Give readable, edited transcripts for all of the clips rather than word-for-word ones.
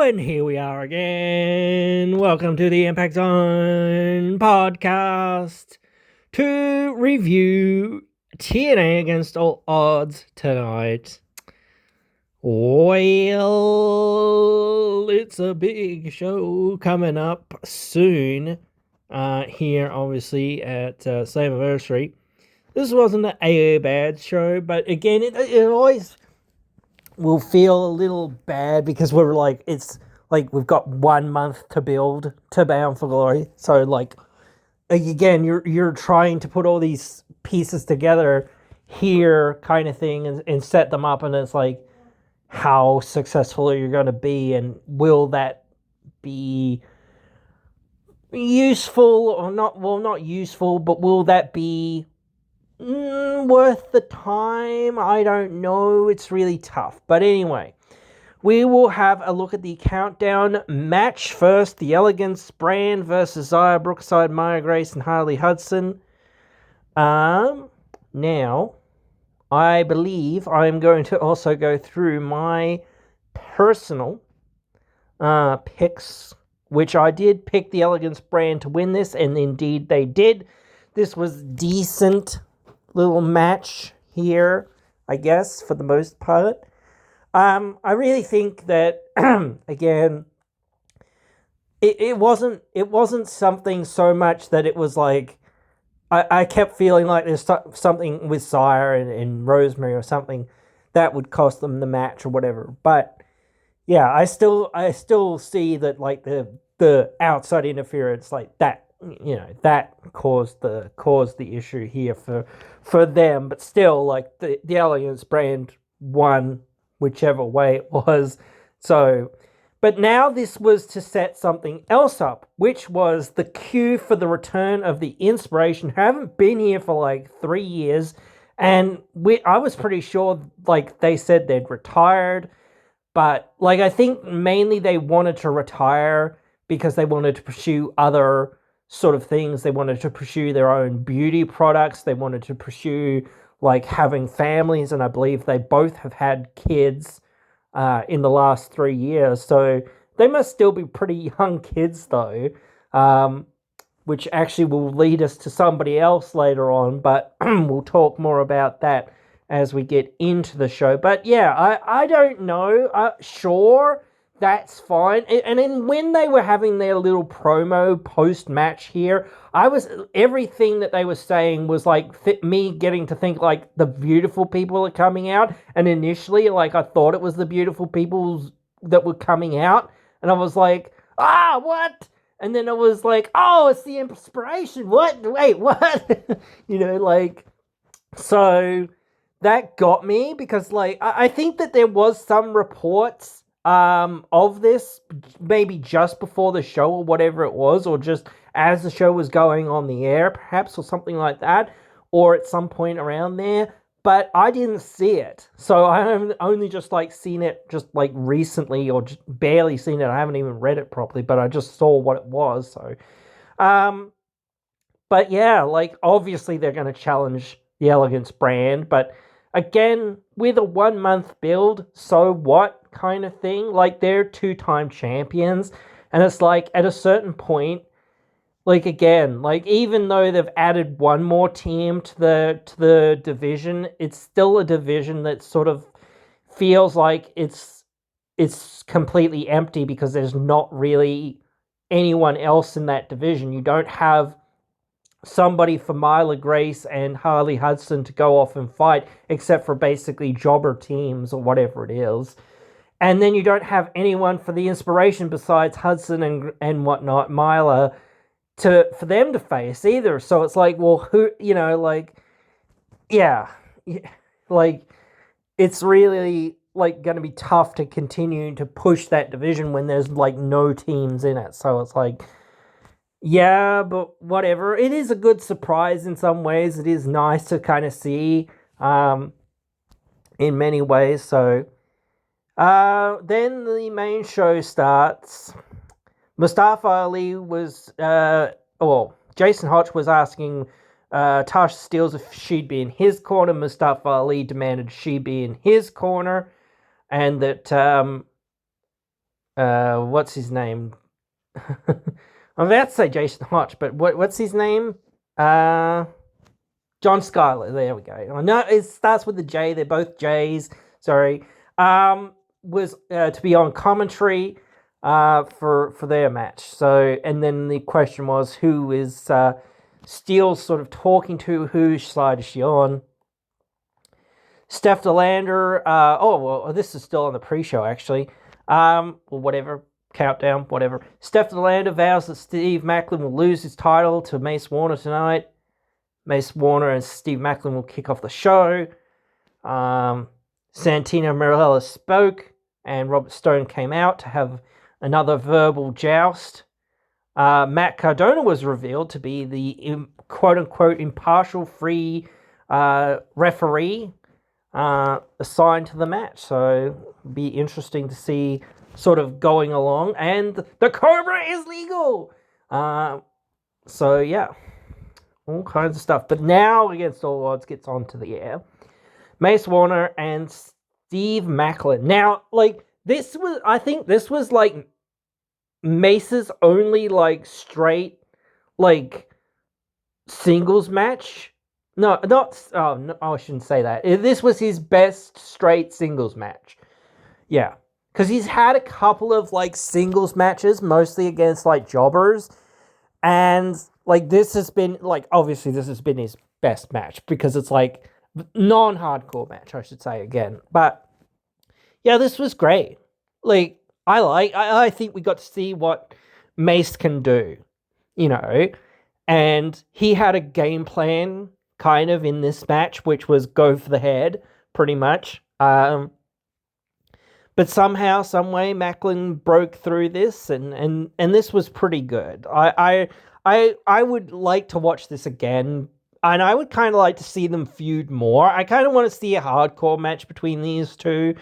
And here we are again. Welcome to the Impact Zone podcast to review TNA Against All Odds tonight. Well, it's a big show coming up soon here, obviously, at Slammiversary. This wasn't an AA bad show, but again, it always will feel a little bad because we're like, it's like we've got 1 month to build to Bound for Glory. So like, again, you're trying to put all these pieces together here kind of thing and set them up, and it's like, how successful are you going to be, and will that be useful or not? Well, not useful, but will that be worth the time? I don't know. It's really tough. But anyway, we will have a look at the countdown match first. The Elegance brand versus Zaya Brookside, Maya Grace, and Harley Hudson. Now, I believe I'm going to also go through my personal picks, which I did pick the Elegance brand to win this, and indeed they did. This was decent little match here, I guess, for the most part. I really think that again, it wasn't something so much that it was like I kept feeling like there's something with Sire and Rosemary or something that would cost them the match or whatever. But yeah, I still see that like the outside interference like that. That caused the issue here for them, but still, like the Alliance brand won whichever way it was. So, but now this was to set something else up, which was the cue for the return of the Inspiration, who haven't been here for like 3 years, and I was pretty sure like they said they'd retired, but like I think mainly they wanted to retire because they wanted to pursue other sort of things. They wanted to pursue their own beauty products. They wanted to pursue like having families, and I believe they both have had kids in the last 3 years. So they must still be pretty young kids though, which actually will lead us to somebody else later on, but we'll talk more about that as we get into the show. But yeah, I don't know. Sure, that's fine. And then when they were having their little promo post-match here, everything that they were saying was like me getting to think like the beautiful people are coming out. And initially, like I thought it was the beautiful people that were coming out. And I was like, what? And then it was like, oh, it's the Inspiration. What? Wait, what? So that got me because like I think that there was some reports of this maybe just before the show or whatever it was, or just as the show was going on the air perhaps, or something like that, or at some point around there, but I didn't see it. So I only just like seen it just like recently, or just barely seen it. I haven't even read it properly, but I just saw what it was. So but yeah, like obviously they're going to challenge the Elegance brand, but again, with a 1 month build, so what kind of thing? Like, they're 2-time champions, and it's like at a certain point, like again, like even though they've added one more team to the division, it's still a division that sort of feels like it's completely empty because there's not really anyone else in that division. You don't have somebody for Myla Grace and Harley Hudson to go off and fight, except for basically jobber teams or whatever it is. And then you don't have anyone for the Inspiration besides Hudson and whatnot, Myla, for them to face either. So it's like, well, who, like, yeah, like, it's really like going to be tough to continue to push that division when there's like no teams in it. So it's like, yeah, but whatever. It is a good surprise in some ways. It is nice to kind of see in many ways. So then the main show starts. Mustafa Ali was, Jason Hotch was asking Tasha Steelz if she'd be in his corner. Mustafa Ali demanded she be in his corner, and that what's his name? I'm about to say Jason Hotch, but what's his name? Uh, John Schuyler. There we go. I know it starts with the J. They're both J's. Sorry. Was to be on commentary for their match. So, and then the question was, who is Steele sort of talking to? Whose side is she on? Steph DeLander. This is still on the pre-show actually. Or whatever. Countdown, whatever. Steph DeLander vows that Steve Macklin will lose his title to Mace Warner tonight. Mace Warner and Steve Macklin will kick off the show. Santino Marella spoke, and Robert Stone came out to have another verbal joust. Matt Cardona was revealed to be the quote-unquote impartial free referee assigned to the match. So it'll be interesting to see sort of going along. And the Cobra is legal! So yeah, all kinds of stuff. But now Against All Odds gets onto the air. Mace Warner and Steve Macklin. Now, like, I think this was like Mace's only like straight like singles match. No, I shouldn't say that. This was his best straight singles match. Yeah. Because he's had a couple of like singles matches, mostly against like jobbers. And like this has been like, obviously this has been his best match because it's like non-hardcore match, I should say again. But yeah, this was great. Like I think we got to see what Mace can do, you know. And he had a game plan kind of in this match, which was go for the head, pretty much. But somehow, some way, Macklin broke through this, and this was pretty good. I would like to watch this again, and I would kind of like to see them feud more. I kind of want to see a hardcore match between these two,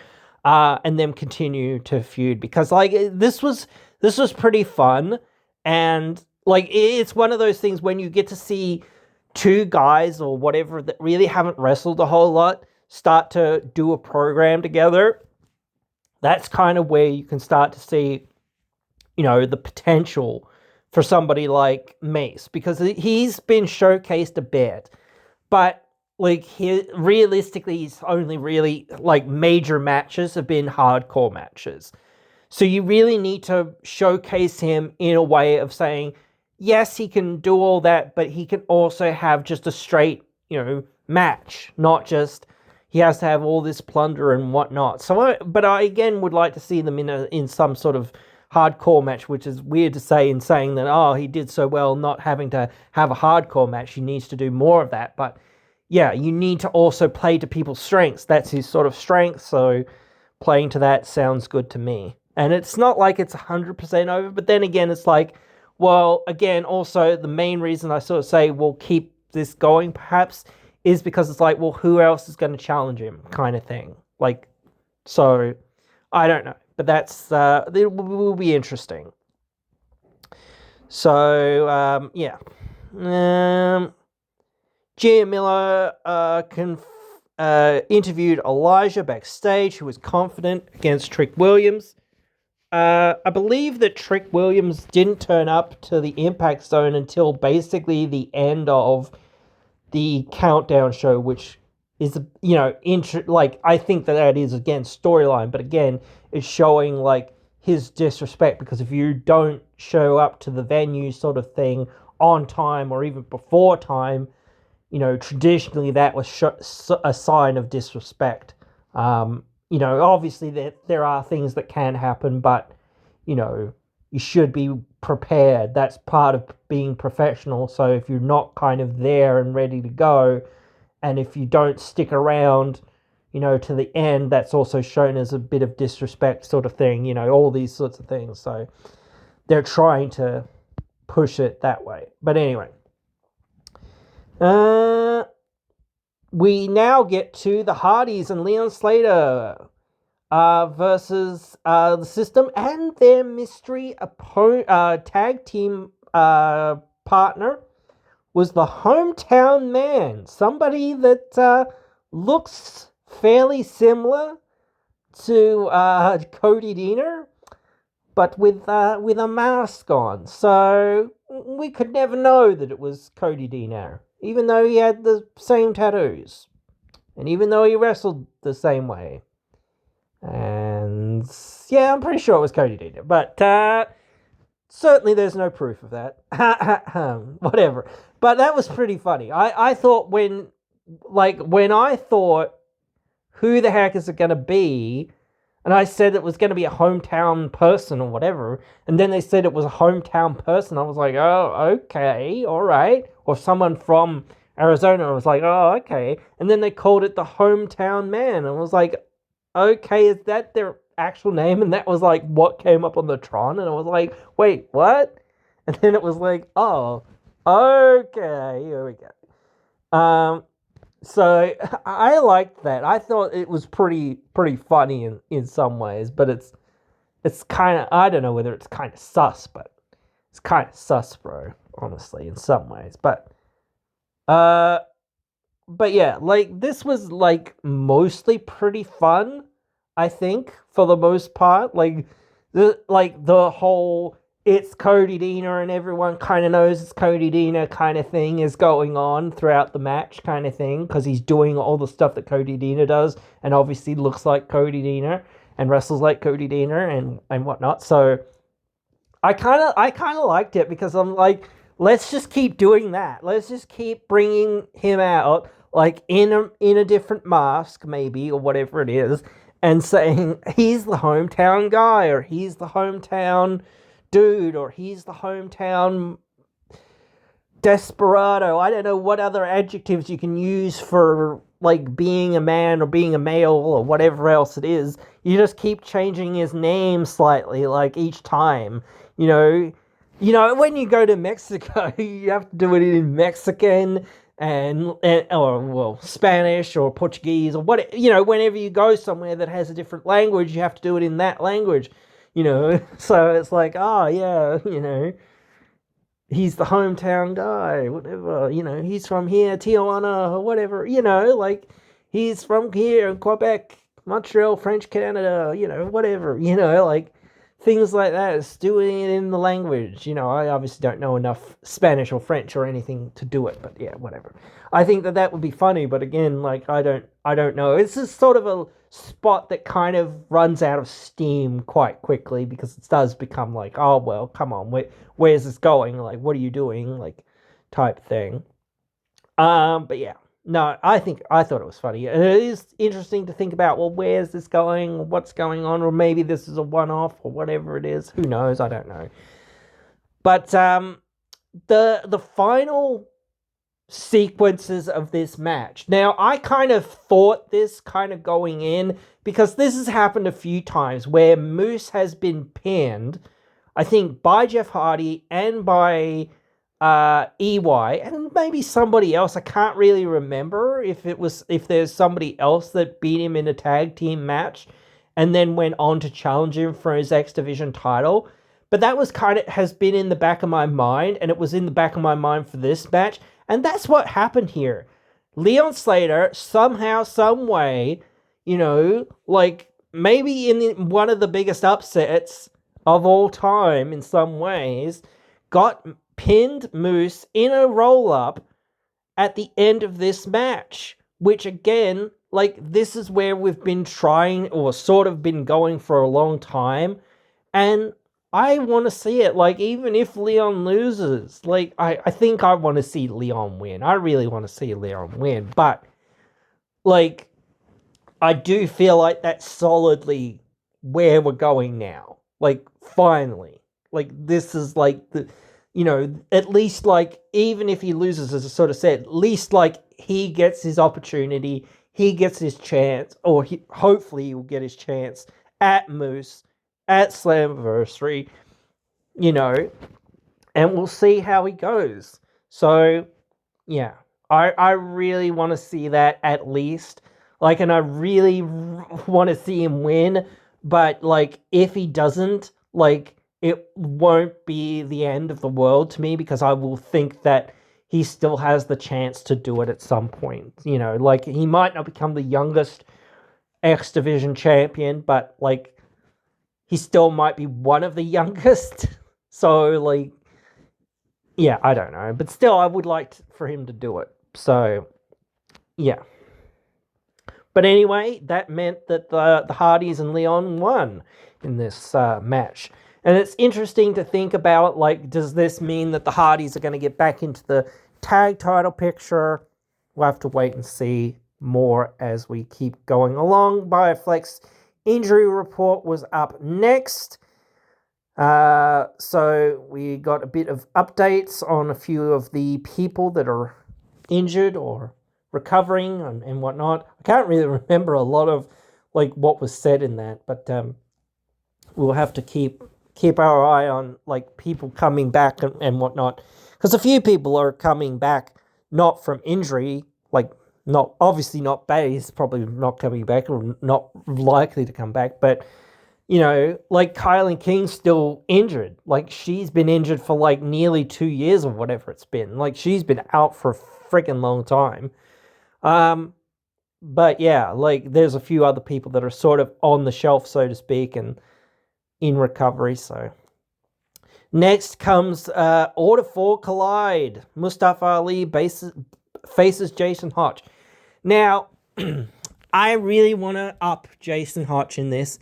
and them continue to feud because like this was pretty fun, and like it's one of those things when you get to see two guys or whatever that really haven't wrestled a whole lot start to do a program together. That's kind of where you can start to see, you know, the potential for somebody like Mace, because he's been showcased a bit, but like realistically, his only really like major matches have been hardcore matches. So you really need to showcase him in a way of saying, yes, he can do all that, but he can also have just a straight, you know, match, not just he has to have all this plunder and whatnot. So, I again would like to see them in some sort of hardcore match, which is weird to say in saying that, oh, he did so well not having to have a hardcore match. He needs to do more of that. But yeah, you need to also play to people's strengths. That's his sort of strength. So playing to that sounds good to me. And it's not like it's 100% over, but then again, it's like, well, again, also the main reason I sort of say we'll keep this going perhaps is because it's like, well, who else is going to challenge him kind of thing. Like, so, I don't know. But that's, it will be interesting. So, yeah. Gia Miller interviewed Elijah backstage, who was confident against Trick Williams. I believe that Trick Williams didn't turn up to the Impact Zone until basically the end of the Countdown show, which is, you know, like, I think that is, again, storyline, but again, it's showing, like, his disrespect, because if you don't show up to the venue sort of thing on time, or even before time, you know, traditionally that was a sign of disrespect. You know, obviously there are things that can happen, but, you know, you should be prepared. That's part of being professional. So if you're not kind of there and ready to go, and if you don't stick around, you know, to the end, that's also shown as a bit of disrespect sort of thing, you know, all these sorts of things. So they're trying to push it that way. But anyway, we now get to the Hardys and Leon Slater versus the System and their mystery tag team partner was the Hometown Man, somebody that looks fairly similar to Cody Deaner, but with a mask on. So we could never know that it was Cody Dino, even though he had the same tattoos, and even though he wrestled the same way. And yeah, I'm pretty sure it was Cody Dino, but certainly there's no proof of that. Whatever. But that was pretty funny. I thought when I thought, who the heck is it going to be? And I said it was going to be a hometown person or whatever. And then they said it was a hometown person. I was like, oh, okay, all right. Or someone from Arizona. I was like, oh, okay. And then they called it the hometown man. And I was like, okay, is that their actual name? And that was like what came up on the Tron. And I was like, wait, what? And then it was like, oh, okay, here we go. So I liked that. I thought it was pretty funny in some ways, but it's kind of, I don't know whether it's kind of sus, but it's kind of sus, bro. Honestly, in some ways, but yeah, like this was like mostly pretty fun. I think for the most part, like the whole it's Cody Dino and everyone kind of knows it's Cody Dino kind of thing is going on throughout the match kind of thing, because he's doing all the stuff that Cody Dino does and obviously looks like Cody Dino and wrestles like Cody Dino and whatnot. So I kind of liked it, because I'm like, let's just keep doing that. Let's just keep bringing him out like in a different mask maybe, or whatever it is, and saying he's the hometown guy, or he's the hometown dude, or he's the hometown desperado. I don't know what other adjectives you can use for like being a man or being a male or whatever else it is. You just keep changing his name slightly, like each time. You know, when you go to Mexico, you have to do it in Mexican or Spanish or Portuguese or what. Whenever you go somewhere that has a different language, you have to do it in that language. So it's like, oh, yeah, he's the hometown guy, whatever, he's from here, Tijuana, or whatever, like, he's from here in Quebec, Montreal, French Canada, whatever, like, things like that. It's doing it in the language. I obviously don't know enough Spanish or French or anything to do it, but yeah, whatever. I think that would be funny, but again, like, I don't know. It's just sort of a spot that kind of runs out of steam quite quickly, because it does become like, oh, well, come on, where's this going? Like, what are you doing? Like, type thing. But yeah. No, I thought it was funny. And it is interesting to think about, well, where's this going? What's going on? Or maybe this is a one-off or whatever it is. Who knows? I don't know. But the final sequences of this match. Now, I kind of thought this kind of going in, because this has happened a few times where Moose has been pinned, I think, by Jeff Hardy and by EY, and maybe somebody else. I can't really remember if there's somebody else that beat him in a tag team match and then went on to challenge him for his X Division title. But that was has been in the back of my mind, and it was in the back of my mind for this match. And that's what happened here. Leon Slater, somehow, some way, like maybe in one of the biggest upsets of all time in some ways, got pinned Moose in a roll-up at the end of this match, which again, like, this is where we've been trying, or sort of been going for a long time, and I want to see it. Like, even if Leon loses, like, I think I want to see Leon win. I really want to see Leon win, but, like, I do feel like that's solidly where we're going now. Like, finally. Like, this is, like, at least, like, even if he loses, as I sort of said, at least, like, he gets his opportunity, he gets his chance, or hopefully he'll get his chance at Moose, at Slammiversary, and we'll see how he goes. So, yeah, I really want to see that at least. Like, and I really want to see him win, but, like, if he doesn't, like, it won't be the end of the world to me, because I will think that he still has the chance to do it at some point. Like, he might not become the youngest X Division champion, but, like, he still might be one of the youngest. So, like, yeah, I don't know. But still, I would like for him to do it. So, yeah. But anyway, that meant that the Hardys and Leon won in this match. And it's interesting to think about, like, does this mean that the Hardys are going to get back into the tag title picture? We'll have to wait and see more as we keep going along. Bioflex injury report was up next. So we got a bit of updates on a few of the people that are injured or recovering and whatnot. I can't really remember a lot of like what was said in that, but we'll have to keep our eye on like people coming back and whatnot, because a few people are coming back not from injury, like not obviously not Bay's probably not coming back or not likely to come back, but you know, like Kylan King's still injured. Like she's been injured for like nearly 2 years or whatever it's been. Like she's been out for a freaking long time. But yeah, like there's a few other people that are sort of on the shelf, so to speak, and in recovery. So next comes Order 4 Collide. Mustafa Ali faces Jason Hotch. Now, I really want to up Jason Hotch in this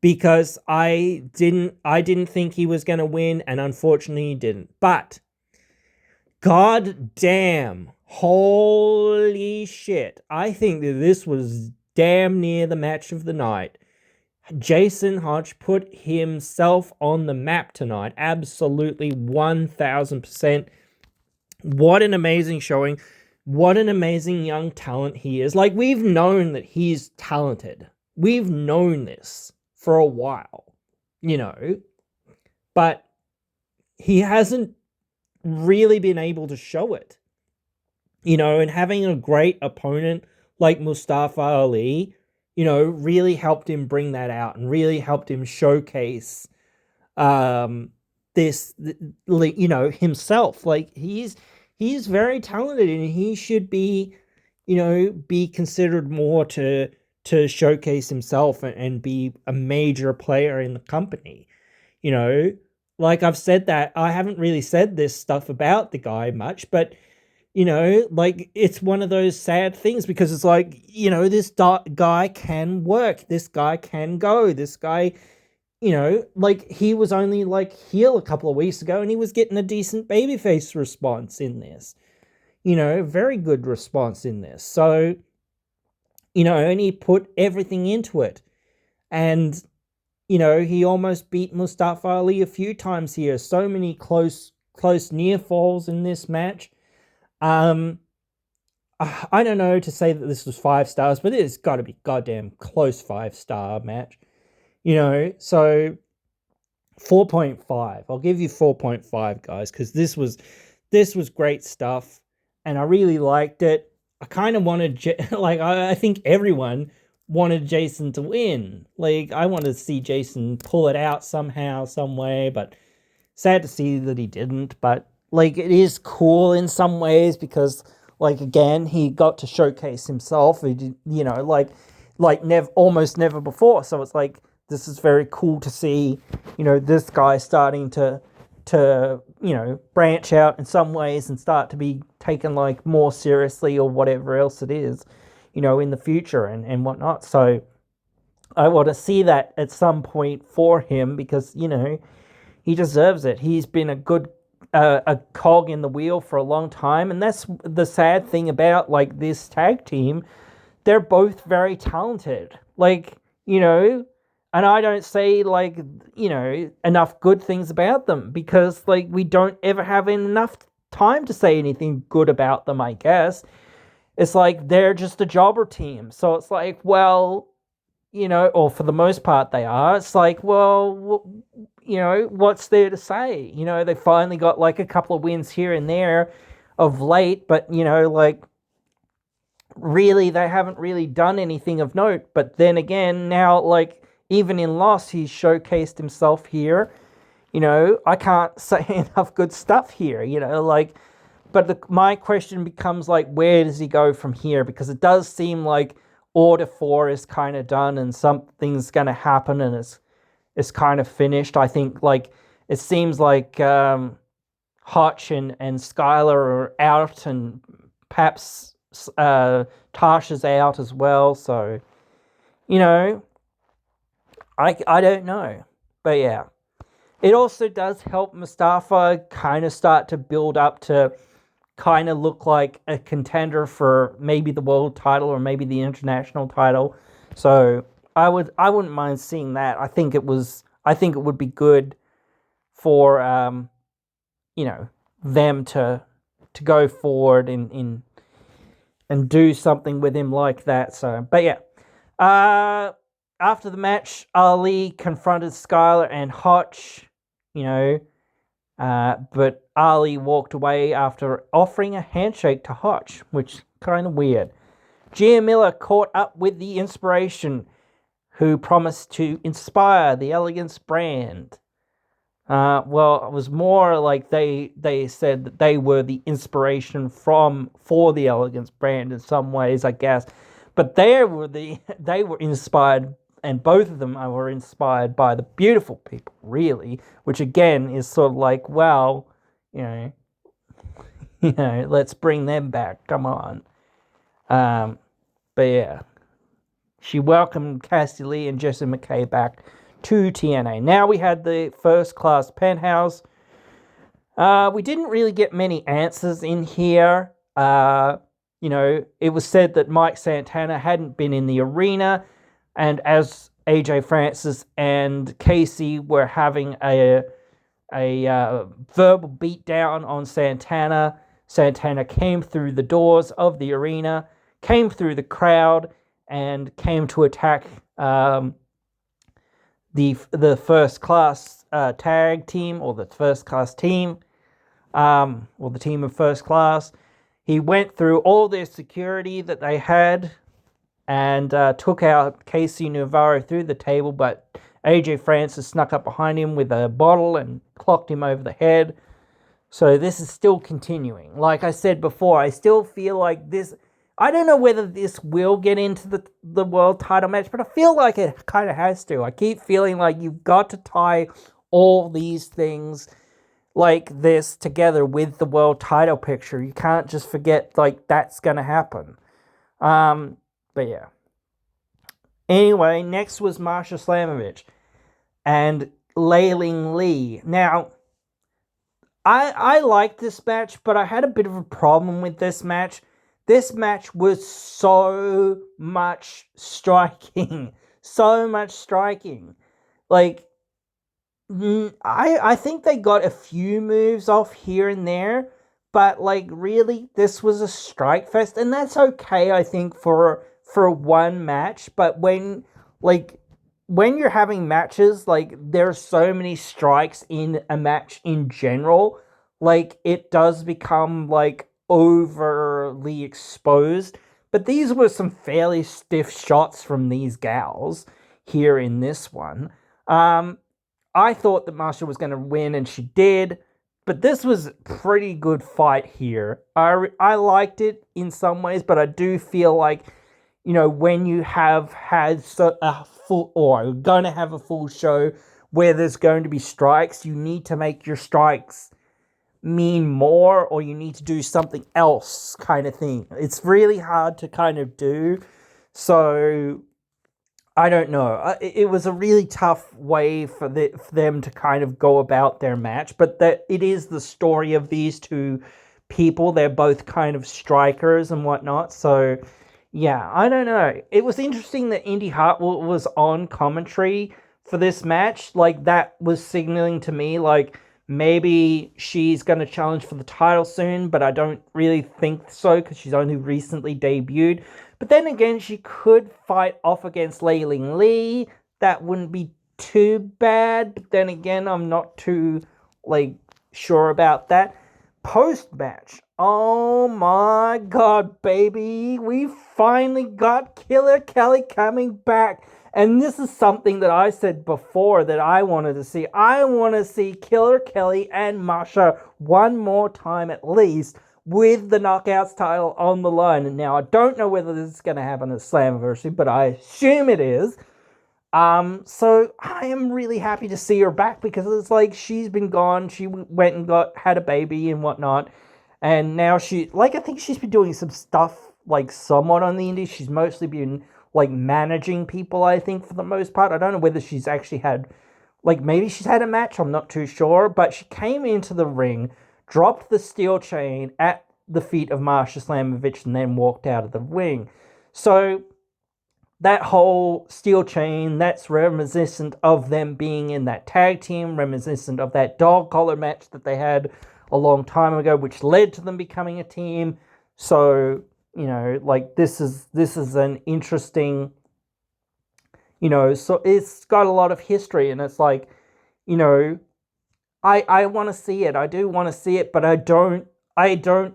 because I didn't think he was going to win, and unfortunately he didn't. But god damn, holy shit, I think that this was damn near the match of the night. Jason Hotch put himself on the map tonight. Absolutely 1000%. What an amazing showing. What an amazing young talent he is. Like, we've known that he's talented. We've known this for a while, you know, but he hasn't really been able to show it, you know, and having a great opponent like Mustafa Ali, you know, really helped him bring that out and really helped him showcase this, you know, himself. Like he's very talented and he should be, you know, be considered more to showcase himself and be a major player in the company. You know, like I've said that, I haven't really said this stuff about the guy much, but you know, like it's one of those sad things because it's like, you know, this guy can work, this guy can go, this guy, you know, like he was only like heel a couple of weeks ago and he was getting a decent babyface response in this, you know, very good response in this. So, you know, and he put everything into it. And, you know, he almost beat Mustafa Ali a few times here. So many close near falls in this match. I don't know to say that this was 5 stars, but it's got to be goddamn close 5-star match. You know, so 4.5. I'll give you 4.5, guys, because this was great stuff, and I really liked it. I kind of wanted, like, I think everyone wanted Jason to win. Like, I wanted to see Jason pull it out somehow, some way, but sad to see that he didn't. But, like, it is cool in some ways because, like, again, he got to showcase himself, he did, you know, like almost never before. So it's like, this is very cool to see, you know, this guy starting to you know, branch out in some ways and start to be taken like more seriously or whatever else it is, you know, in the future and whatnot. So I want to see that at some point for him because, you know, he deserves it. He's been a good a cog in the wheel for a long time, and that's the sad thing about like this tag team. They're both very talented, like, you know. And I don't say, like, you know, enough good things about them because, like, we don't ever have enough time to say anything good about them, I guess. It's like they're just a jobber team. So it's like, well, you know, or for the most part they are. It's like, well, you know, what's there to say? You know, they finally got, like, a couple of wins here and there of late, but, you know, like, really, they haven't really done anything of note. But then again, now, like, even in loss, he's showcased himself here. You know, I can't say enough good stuff here, you know, like, but my question becomes, like, where does he go from here? Because it does seem like Order 4 is kind of done and something's going to happen and it's is kind of finished. I think like it seems like Hotch and Skylar are out, and perhaps Tasha's out as well. So, you know, I don't know. But yeah. It also does help Mustafa kind of start to build up to kind of look like a contender for maybe the world title or maybe the international title. So I wouldn't mind seeing that. I think it would be good for them to go forward and do something with him like that. So, but yeah. After the match, Ali confronted Skylar and Hotch, but Ali walked away after offering a handshake to Hotch, which is kind of weird. Gia Miller caught up with the Inspiration, who promised to inspire the Elegance brand. Well, it was more like they said that they were the inspiration for the Elegance brand in some ways, I guess. But they were inspired, and both of them were inspired by the beautiful people, really, which again is sort of like, well, let's bring them back. Come on. But yeah, she welcomed Cassie Lee and Jessie McKay back to TNA. Now we had the First Class Penthouse. We didn't really get many answers in here. It was said that Mike Santana hadn't been in the arena, and as AJ Francis and Casey were having a verbal beatdown on Santana, Santana came through the doors of the arena, came through the crowd, and came to attack the First Class tag team, or the First Class team, or the team of First Class. He went through all their security that they had and took out Casey Navarro through the table, but AJ Francis snuck up behind him with a bottle and clocked him over the head. So this is still continuing. Like I said before, I still feel like this... I don't know whether this will get into the world title match, but I feel like it kind of has to. I keep feeling like you've got to tie all these things like this together with the world title picture. You can't just forget like that's going to happen. But yeah. Anyway, next was Marsha Slamovich and Leiling Lee. Now, I liked this match, but I had a bit of a problem with this match. This match was so much striking. So much striking. Like, I think they got a few moves off here and there, but like really, this was a strike fest, and that's okay, I think, for one match. But when you're having matches, like there's so many strikes in a match in general, like it does become like overly exposed. But these were some fairly stiff shots from these gals here in this one. I thought that Marsha was going to win, and she did, but this was a pretty good fight here. I liked it in some ways, but I do feel like, when you have had a full, or are going to have a full show where there's going to be strikes, you need to make your strikes mean more, or you need to do something else kind of thing. It's really hard to kind of do, so I don't know. It was a really tough way for them to kind of go about their match, but that it is the story of these two people. They're both kind of strikers and whatnot, so yeah, I don't know. It was interesting that Indy Hartwell was on commentary for this match. Like, that was signaling to me, like, maybe she's going to challenge for the title soon, but I don't really think so, because she's only recently debuted. But then again, she could fight off against Leiling Lee. That wouldn't be too bad. But then again, I'm not too, sure about that. Post-match. Oh my god, baby. We finally got Killer Kelly coming back. And this is something that I said before that I wanted to see. I want to see Killer Kelly and Marsha one more time at least, with the Knockouts title on the line. And now I don't know whether this is going to happen at Slammiversary, but I assume it is. So I am really happy to see her back because it's like she's been gone. She went and had a baby and whatnot, and now I think she's been doing some stuff like somewhat on the indies. She's mostly been like managing people, I think, for the most part. I don't know whether she's actually had, like, maybe she's had a match. I'm not too sure, but she came into the ring, dropped the steel chain at the feet of Marsha Slamovich, and then walked out of the ring. So that whole steel chain, that's reminiscent of them being in that tag team, reminiscent of that dog collar match that they had a long time ago, which led to them becoming a team. So, like, this is an interesting, so it's got a lot of history, and it's like, I want to see it. I do want to see it, but I don't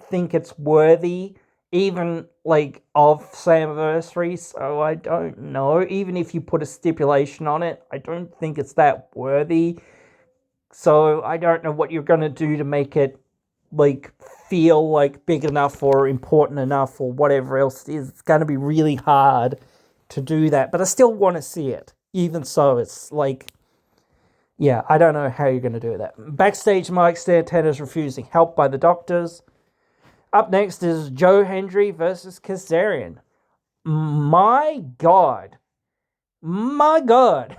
think it's worthy even like of Slammiversary, so I don't know. Even if you put a stipulation on it, I don't think it's that worthy. So I don't know what you're gonna do to make it like feel like big enough or important enough or whatever else it is. It's gonna be really hard to do that, but I still want to see it. Even so, it's like, yeah, I don't know how you're going to do that. Backstage, Mike Santana's refusing help by the doctors. Up next is Joe Hendry versus Kazarian. My God. My God.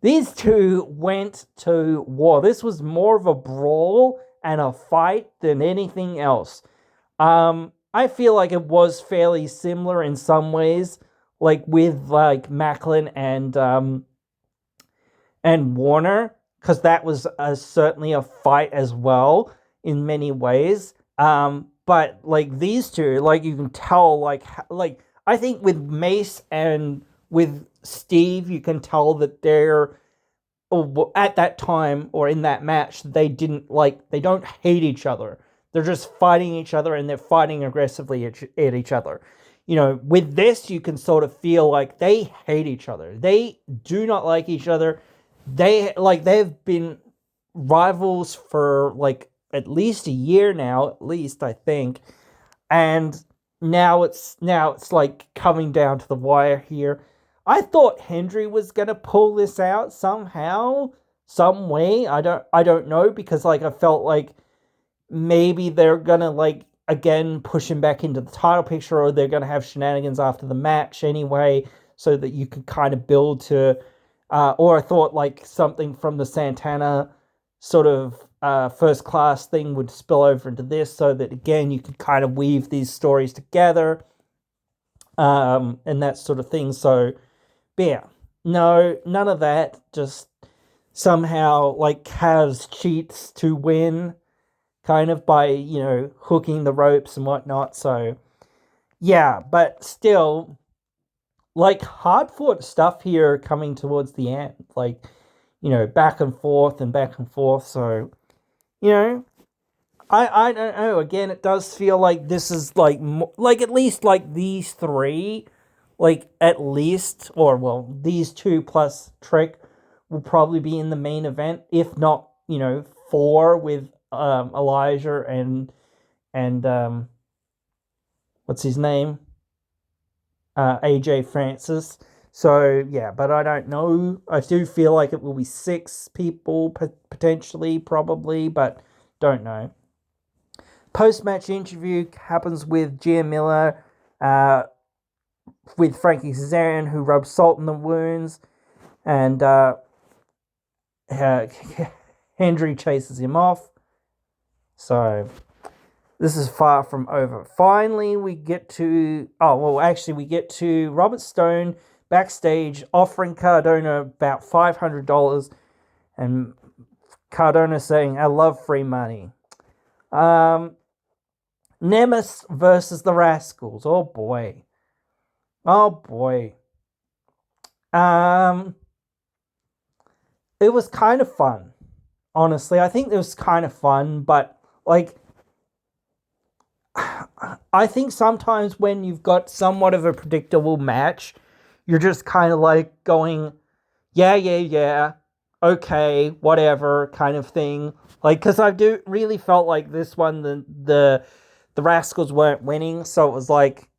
These two went to war. This was more of a brawl and a fight than anything else. I feel like it was fairly similar in some ways, like with like Macklin and Warner, because that was certainly a fight as well in many ways. But like these two, like you can tell, like I think with Mace and with Steve, you can tell that they're, or at that time or in that match, they don't hate each other. They're just fighting each other, and they're fighting aggressively at each other. With this, you can sort of feel like they hate each other. They do not like each other. They've been rivals for like at least a year now, at least I think. And now it's like coming down to the wire here. I thought Hendry was gonna pull this out somehow, some way. I don't know, because like I felt like maybe they're gonna like again push him back into the title picture, or they're gonna have shenanigans after the match anyway, so that you could kind of build to, or I thought like something from the Santana sort of first class thing would spill over into this, so that again you could kind of weave these stories together, and that sort of thing. So, yeah, no, none of that. Just somehow like Kaz cheats to win, kind of by hooking the ropes and whatnot. So yeah, but still, like hard fought stuff here coming towards the end, like back and forth and back and forth. So you know, I don't know. Again, it does feel like this is like like at least like these three, like at least, or well, these two plus Trick will probably be in the main event, if not four with Elijah and what's his name, AJ Francis. So yeah, but I don't know. I do feel like it will be six people potentially, probably, but don't know. Post-match interview happens with Gia Miller, with Frankie Kazarian, who rubs salt in the wounds, and Hendry chases him off. So this is far from over. Finally, we get to Robert Stone backstage offering Cardona about $500, and Cardona saying, "I love free money." Nemesis versus the Rascals. Oh boy. Oh boy. It was kind of fun. Honestly, I think it was kind of fun, but like, I think sometimes when you've got somewhat of a predictable match, you're just kind of like going, yeah, okay, whatever kind of thing. Like, because I do really felt like this one, the Rascals weren't winning, so it was like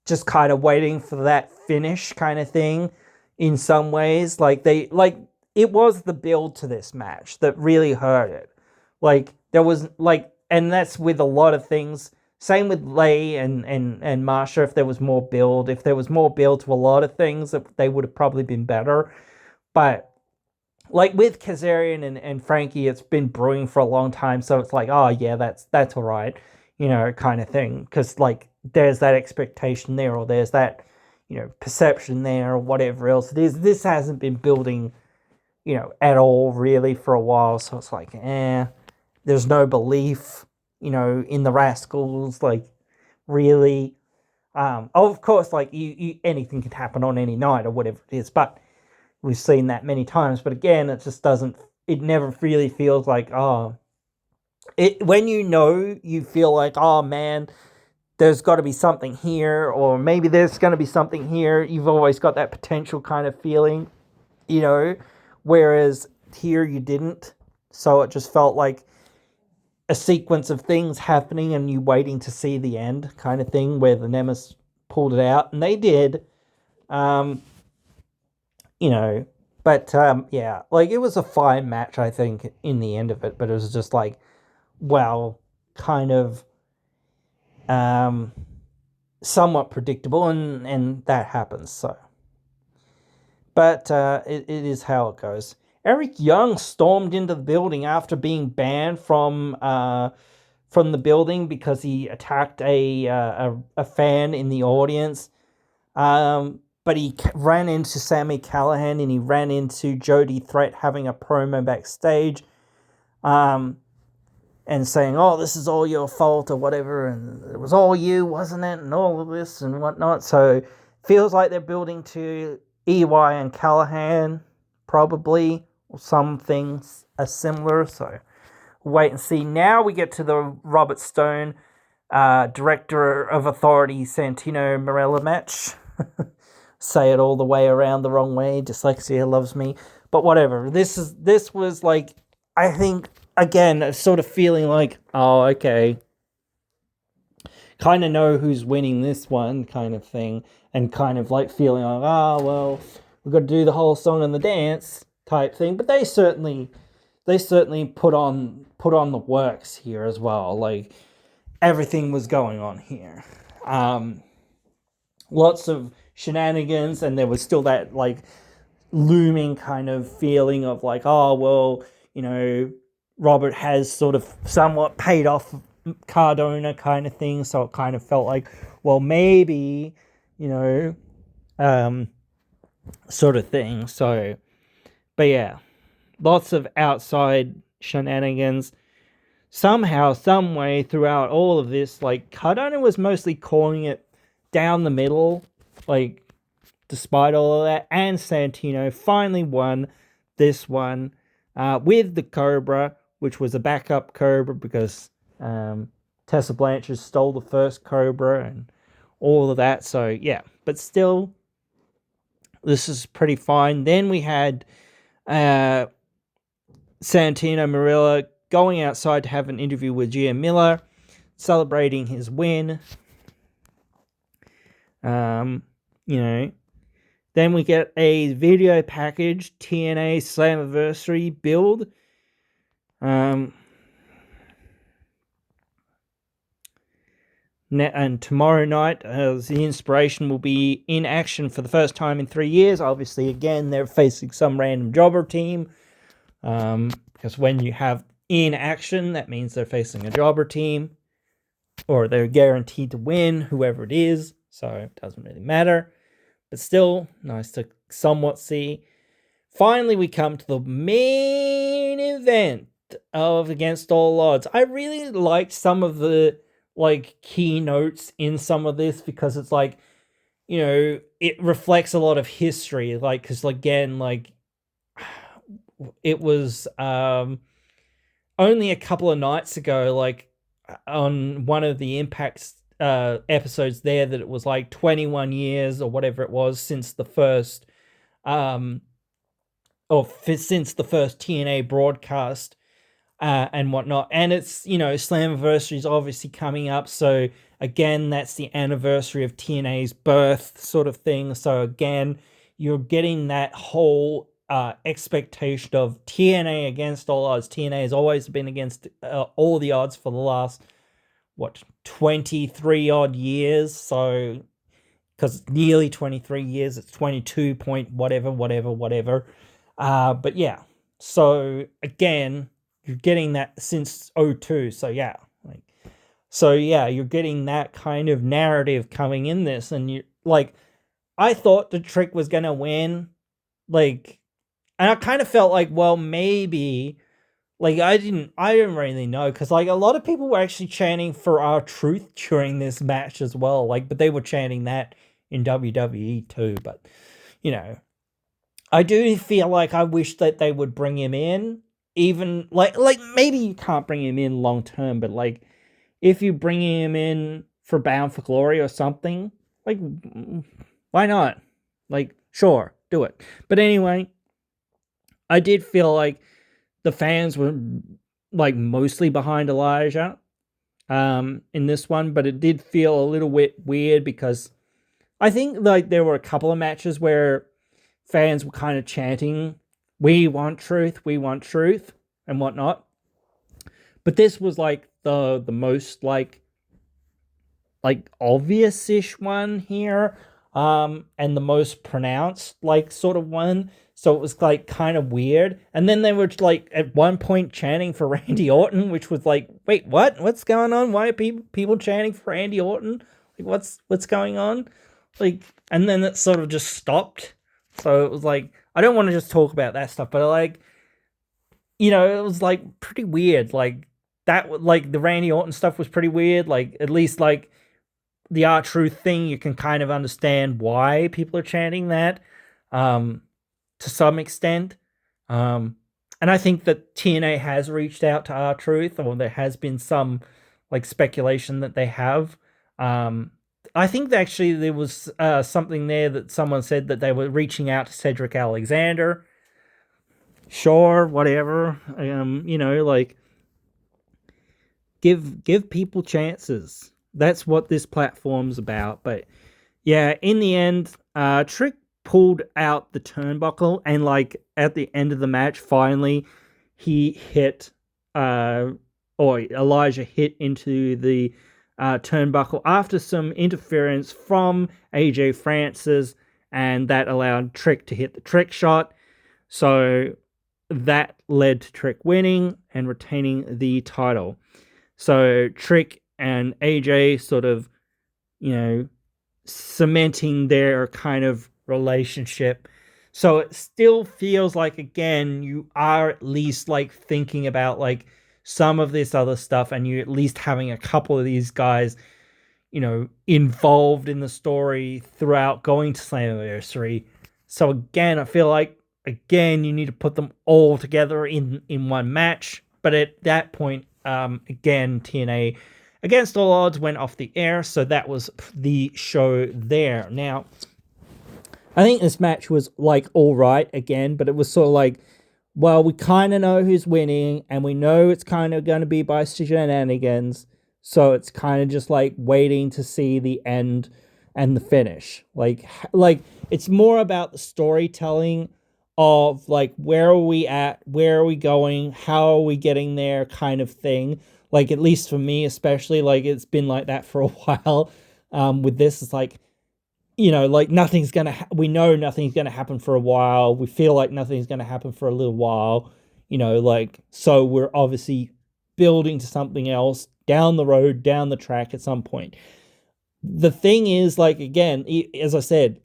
just kind of waiting for that finish kind of thing. in some ways. Like it was the build to this match that really hurt it. Like there was like, and that's with a lot of things. Same with Lay and Marsha. If there was more build, to a lot of things, that they would have probably been better. But like with Kazarian and Frankie, it's been brewing for a long time, so it's like, oh yeah, that's all right, kind of thing. Because like there's that expectation there, or there's that perception there, or whatever else it is. This hasn't been building, at all really for a while, so it's like, there's no belief, in the Rascals, like really. Of course, like you anything can happen on any night or whatever it is, but we've seen that many times. But again, it just doesn't. It never really feels like, when you feel like, oh man, there's got to be something here, or maybe there's going to be something here. You've always got that potential kind of feeling, whereas here you didn't. So it just felt like a sequence of things happening and you waiting to see the end kind of thing, where the Nemesis pulled it out, and they did. But yeah, like it was a fine match, I think, in the end of it, but it was just like, well, kind of somewhat predictable, and that happens. So, but it is how it goes. Eric Young stormed into the building after being banned from the building because he attacked a fan in the audience. But he ran into Sami Callihan, and he ran into Jody Threat having a promo backstage, and saying, "Oh, this is all your fault," or whatever, and it was all you, wasn't it, and all of this and whatnot. So feels like they're building to EY and Callihan, probably, or some things are similar. So wait and see. Now we get to the Robert Stone, Director of Authority, Santino Marella match. Say it all the way around the wrong way. Dyslexia loves me. But whatever. This was like, I think, again, a sort of feeling like, oh, okay, kind of know who's winning this one kind of thing. And kind of like feeling like, oh, well, we've got to do the whole song and the dance type thing. But they certainly put on the works here as well. Like, everything was going on here. Lots of shenanigans, and there was still that like looming kind of feeling of like, oh well, Robert has sort of somewhat paid off Cardona kind of thing, so it kind of felt like, well, maybe, sort of thing. So, but yeah, lots of outside shenanigans. Somehow, some way throughout all of this, like Cardona was mostly calling it down the middle, like, despite all of that, and Santino finally won this one with the Cobra, which was a backup Cobra because Tessa Blanchard stole the first Cobra and all of that. So yeah, but still, this is pretty fine. Then we had Santino Marella going outside to have an interview with Gia Miller, celebrating his win. Then we get a video package, TNA Slammiversary build. And tomorrow night, the Inspiration will be in action for the first time in 3 years. Obviously, again, they're facing some random jobber team. Because when you have in action, that means they're facing a jobber team. Or they're guaranteed to win, whoever it is. So it doesn't really matter. But still, nice to somewhat see. Finally, we come to the main event of Against All Odds. I really liked some of the keynotes in some of this, because it's like, it reflects a lot of history. Like, because again, it was only a couple of nights ago, on one of the Impact's episodes there, that it was 21 years or whatever it was since the first since the first TNA broadcast and whatnot. And it's, Slammiversary is obviously coming up, so again, that's the anniversary of TNA's birth sort of thing. So again, you're getting that whole expectation of TNA against all odds. TNA has always been against all the odds for the last, 23 odd years. So, because nearly 23 years, it's 22 point whatever. But yeah, so again, you're getting that since '02. So yeah, you're getting that kind of narrative coming in this, and you like, I thought the Trick was gonna win, and I kind of felt like, well, maybe, I didn't really know, because a lot of people were actually chanting for R-Truth during this match as well, but they were chanting that in WWE too. But I do feel like I wish that they would bring him in, even maybe you can't bring him in long term, but if you bring him in for Bound for Glory or something, why not? Sure, do it. But anyway, I did feel like the fans were mostly behind Elijah in this one, but it did feel a little bit weird, because I think there were a couple of matches where fans were kind of chanting, "We want truth, and whatnot. But this was the most obvious-ish one here, and the most pronounced sort of one. So it was kind of weird. And then they were at one point chanting for Randy Orton, which was wait, what? What's going on? Why are people chanting for Randy Orton? What's going on? And then it sort of just stopped. So it was I don't want to just talk about that stuff, but it was pretty weird. That, the Randy Orton stuff was pretty weird. At least the R-Truth thing, you can kind of understand why people are chanting that, to some extent. And I think that TNA has reached out to R-Truth, or there has been some speculation that they have. I think that actually there was something there that someone said that they were reaching out to Cedric Alexander. Sure, whatever. Give people chances. That's what this platform's about. But yeah, in the end, Trick pulled out the turnbuckle, and at the end of the match, finally he hit or Elijah hit into the turnbuckle after some interference from AJ Francis, and that allowed Trick to hit the Trick shot. So that led to Trick winning and retaining the title. So Trick and AJ sort of, cementing their kind of relationship. So it still feels again, you are at least thinking about some of this other stuff, and you at least having a couple of these guys, involved in the story throughout going to Slammiversary. So again, I feel you need to put them all together in one match. But at that point, again, TNA Against All Odds went off the air, so that was the show there. Now, I think this match was all right again, but it was sort of well, we kind of know who's winning, and we know it's kind of going to be by shenanigans, so it's kind of just waiting to see the end and the finish. It's more about the storytelling of where are we at, where are we going, how are we getting there kind of thing. At least for me especially, it's been like that for a while. With this, it's nothing's gonna we know nothing's gonna happen for a while. We feel like nothing's gonna happen for a little while. So we're obviously building to something else down the road, down the track at some point. The thing is, again, as I said,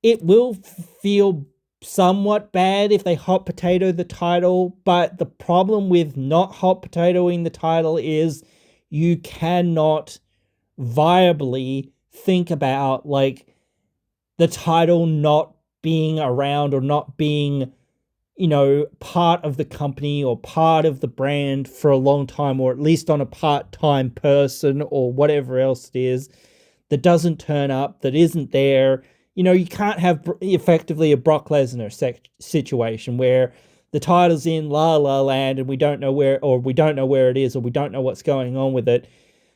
it will feel somewhat bad if they hot potato the title, but the problem with not hot potatoing the title is you cannot viably think about the title not being around or not being part of the company or part of the brand for a long time, or at least on a part-time person or whatever else it is that doesn't turn up, that isn't there. You can't have effectively a Brock Lesnar situation where the title's in La La Land and we don't know where it is, or we don't know what's going on with it.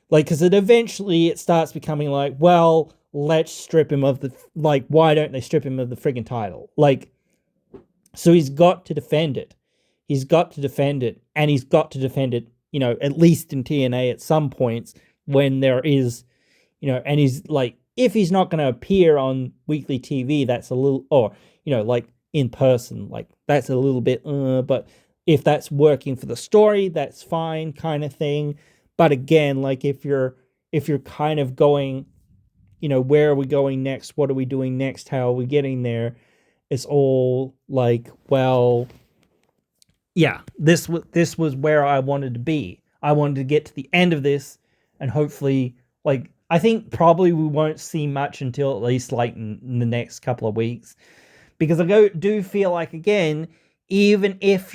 Because it eventually starts becoming well, let's strip him of the, like, why don't they strip him of the friggin' title? Like, so he's got to defend it. He's got to defend it, and he's got to defend it, at least in TNA at some points when there is, and he's like, if he's not going to appear on weekly TV, that's a little, or, like in person, like that's a little bit, but if that's working for the story, that's fine, kind of thing. But again, like if you're kind of going, where are we going next? What are we doing next? How are we getting there? It's all like, well, yeah, this was where I wanted to be. I wanted to get to the end of this, and hopefully, like, I think probably we won't see much until at least like in the next couple of weeks, because I do feel like, again, even if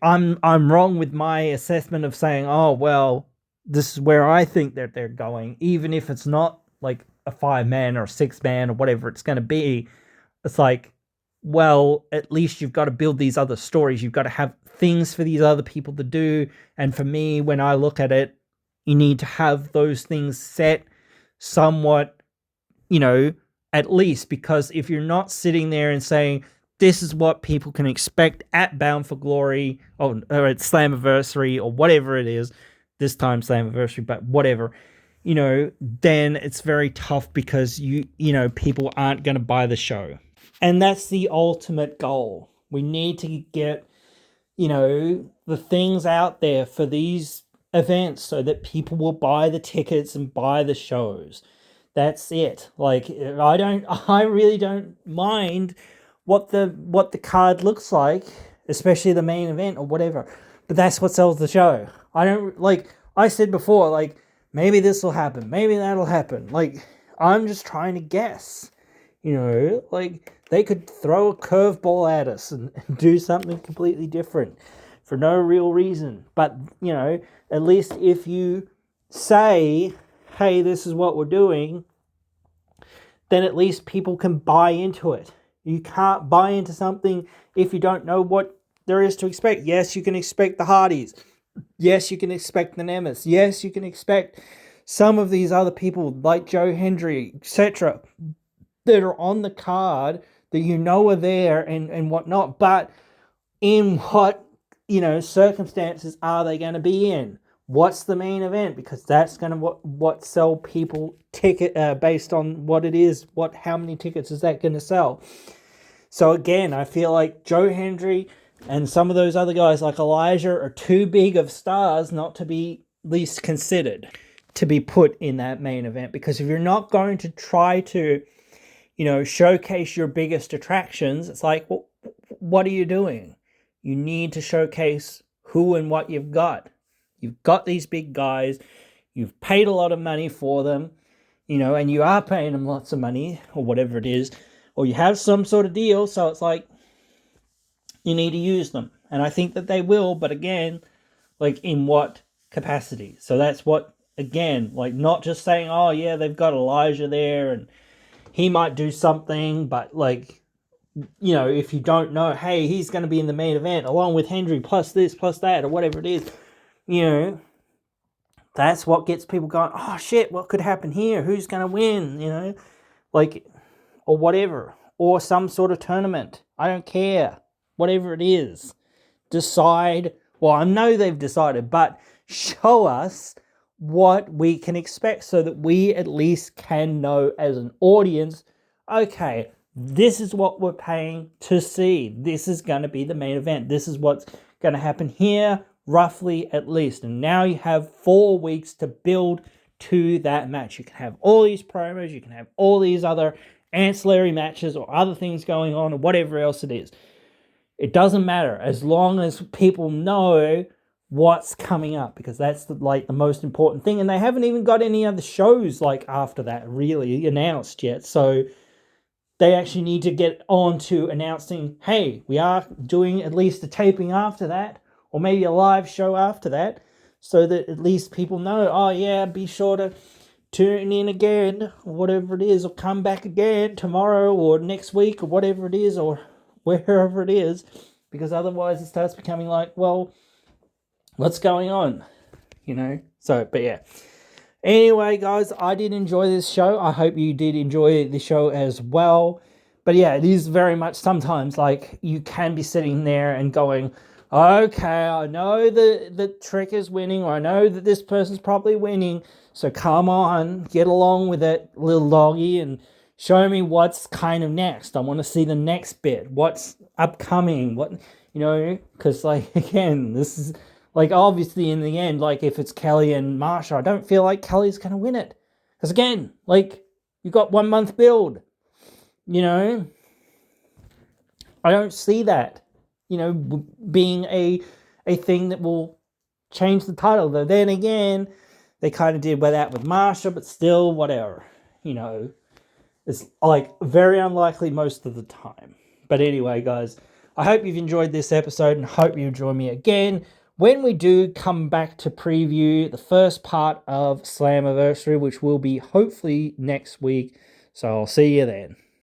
I'm wrong with my assessment of saying, oh well, this is where I think that they're going, even if it's not like a 5-man or a 6-man or whatever it's going to be. It's like, well, at least you've got to build these other stories. You've got to have things for these other people to do. And for me, when I look at it, you need to have those things set somewhat, at least, because if you're not sitting there and saying, this is what people can expect at Bound for Glory or at Slammiversary or whatever it is, this time Slammiversary, but whatever, then it's very tough, because people aren't going to buy the show. And that's the ultimate goal. We need to get, the things out there for these events so that people will buy the tickets and buy the shows. That's it. Like, I really don't mind what the card looks like, especially the main event or whatever. But that's what sells the show. I don't, like I said before, like, maybe this will happen, maybe that'll happen. Like, I'm just trying to guess. Like, they could throw a curveball at us and do something completely different for no real reason. But, at least if you say, hey, this is what we're doing, then at least people can buy into it. You can't buy into something if you don't know what there is to expect. Yes, you can expect the Hardys. Yes, you can expect the Nemeth. Yes, you can expect some of these other people like Joe Hendry, etc., that are on the card that are there and whatnot. But in what, circumstances are they going to be in? What's the main event? Because that's going to what sell people ticket based on what it is. How many tickets is that going to sell? So again, I feel like Joe Hendry and some of those other guys like Elijah are too big of stars not to be least considered to be put in that main event. Because if you're not going to try to, showcase your biggest attractions, it's like, well, what are you doing? You need to showcase who and what you've got. You've got these big guys. You've paid a lot of money for them, and you are paying them lots of money or whatever it is, or you have some sort of deal. So it's like, you need to use them. And I think that they will, but again, like, in what capacity? So that's what, again, like, not just saying, oh yeah, they've got Elijah there and he might do something, but like, if you don't know, hey, he's going to be in the main event along with Hendry plus this, plus that, or whatever it is, that's what gets people going, oh shit, what could happen here? Who's going to win? Like, or whatever, or some sort of tournament. I don't care. Whatever it is. Decide. Well, I know they've decided, but show us what we can expect so that we at least can know as an audience, okay, this is what we're paying to see. This is going to be the main event. This is what's going to happen here, roughly at least. And now you have 4 weeks to build to that match. You can have all these promos. You can have all these other ancillary matches or other things going on or whatever else it is. It doesn't matter as long as people know what's coming up, because that's the most important thing. And they haven't even got any other shows like after that really announced yet. So they actually need to get on to announcing, hey, we are doing at least a taping after that, or maybe a live show after that, so that at least people know, oh yeah, be sure to tune in again, or whatever it is, or come back again tomorrow or next week or whatever it is, or wherever it is, because otherwise it starts becoming like, well, what's going on? So, but yeah. Anyway, guys, I did enjoy this show. I hope you did enjoy the show as well. But yeah, it is very much sometimes like you can be sitting there and going, okay, I know the trick is winning, or I know that this person's probably winning. So come on, get along with it, little doggy, and show me what's kind of next. I want to see the next bit. What's upcoming? What, because like, again, this is like, obviously in the end, like if it's Kelly and Marsha, I don't feel like Kelly's going to win it. Because again, like you got 1 month build, I don't see that, being a thing that will change the title. Though then again, they kind of did that with Marsha, but still, whatever, it's like very unlikely most of the time. But anyway, guys, I hope you've enjoyed this episode and hope you join me again when we do come back to preview the first part of Slammiversary, which will be hopefully next week. So I'll see you then.